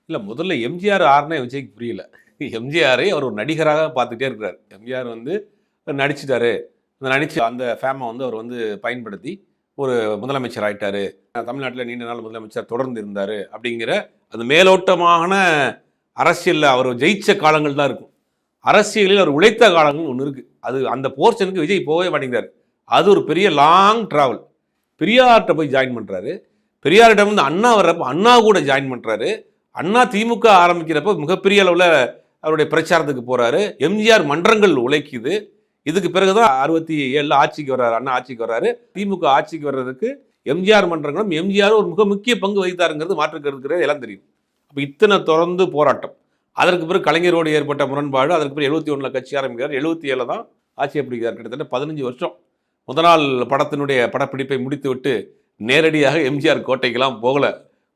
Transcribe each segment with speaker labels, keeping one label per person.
Speaker 1: இல்ல முதல்ல எம்ஜிஆர் யாருன்னே விஜய்க்கு புரியல. எம்ஜிஆரை அவர் ஒரு நடிகராக பார்த்துட்டே இருக்கிறார். எம்ஜிஆர் வந்து நடிச்சுட்டாரு. நடிச்சு அந்த ஃபேமை வந்து அவர் வந்து பயன்படுத்தி ஒரு முதலமைச்சர் ஆயிட்டாரு. தமிழ்நாட்டில் நீண்ட நாள் முதலமைச்சர் தொடர்ந்து இருந்தார் அப்படிங்கிற அந்த மேலோட்டமான அரசியலில் அவர் ஜெயிச்ச காலங்கள் தான் இருக்கும். அரசியலில் அவர் உழைத்த காலங்கள் ஒன்று இருக்குது. அது அந்த போர்ஷனுக்கு விஜய் போகவே மாட்டேங்கிறார். அது ஒரு பெரிய லாங் ட்ராவல். பெரியார்கிட்ட போய் ஜாயின் பண்ணுறாரு. பெரியாரிடம் வந்து அண்ணா வர்றப்போ அண்ணா கூட ஜாயின் பண்ணுறாரு. அண்ணா திமுக ஆரம்பிக்கிறப்போ மிகப்பெரிய அளவில் அவருடைய பிரச்சாரத்துக்கு போகிறாரு. எம்ஜிஆர் மன்றங்கள் உழைக்குது. இதுக்கு பிறகுதான் 67 ஆட்சிக்கு வர்றாரு. அண்ணா ஆட்சிக்கு வர்றாரு. திமுக ஆட்சிக்கு வர்றதுக்கு எம்ஜிஆர் மன்றங்களும் எம்ஜிஆர் ஒரு மிக முக்கிய பங்கு வகித்தாருங்கிறது மாற்றுக்கிறது எல்லாம் தெரியும். அப்போ இத்தனை தொடர்ந்து போராட்டம். அதற்கு பிறகு கலைஞரோடு ஏற்பட்ட முரண்பாடு. அதற்கு பிறகு 71 கட்சி ஆரம்பிக்கிறார். 77 தான் ஆட்சியை பிடிக்கிறார். கிட்டத்தட்ட 15 வருஷம். முதல் படத்தினுடைய படப்பிடிப்பை முடித்து விட்டு நேரடியாக எம்ஜிஆர் கோட்டைக்கெல்லாம் போகல.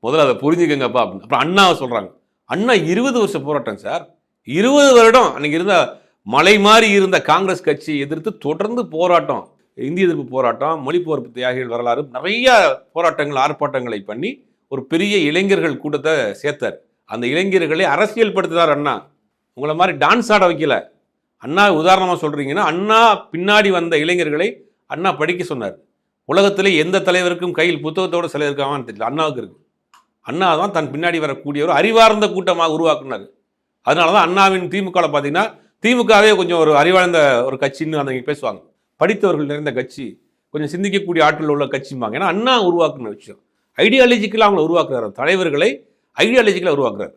Speaker 1: முதல்ல அதை புரிஞ்சுக்கங்கப்பா அப்படின்னு. அப்புறம் அண்ணாவை சொல்றாங்க. அண்ணா 20 வருஷம் போராட்டம் சார். 20 வருடம் அன்னைக்கு இருந்த மலை மாறி இருந்த காங்கிரஸ் கட்சியை எதிர்த்து தொடர்ந்து போராட்டம். இந்திய எதிர்ப்பு போராட்டம், மொழிபெயர்ப்பு தியாகிகள் வரலாறு, நிறைய போராட்டங்கள் ஆர்ப்பாட்டங்களை பண்ணி ஒரு பெரிய இளைஞர்கள் கூட்டத்தை சேர்த்தார். அந்த இளைஞர்களை அரசியல் படுத்தினார் அண்ணா. உங்களை மாதிரி டான்ஸ் ஆட வைக்கல. அண்ணா உதாரணமாக சொல்றீங்கன்னா, அண்ணா பின்னாடி வந்த இளைஞர்களை அண்ணா படிக்க சொன்னார். உலகத்திலே எந்த தலைவருக்கும் கையில் புத்தகத்தோடு சிலை இருக்காமான்னு தெரியல, அண்ணாவுக்கு இருக்கு. அண்ணா தான் தன் பின்னாடி வரக்கூடிய ஒரு அறிவார்ந்த கூட்டமாக உருவாக்குனார். அதனால தான் அண்ணாவின் திமுகவில் பார்த்தீங்கன்னா, திமுகவே கொஞ்சம் ஒரு அறிவார்ந்த ஒரு கட்சின்னு அந்த பேசுவாங்க. படித்தவர்கள் நிறைந்த கட்சி, கொஞ்சம் சிந்திக்கக்கூடிய ஆற்றல் உள்ள கட்சிம்பாங்க. ஏன்னா அண்ணா உருவாக்குன விஷயம். ஐடியாலஜிக்கலாக அவங்களை உருவாக்குறாரு. தலைவர்களை ஐடியாலஜிக்கலாக உருவாக்குறாரு.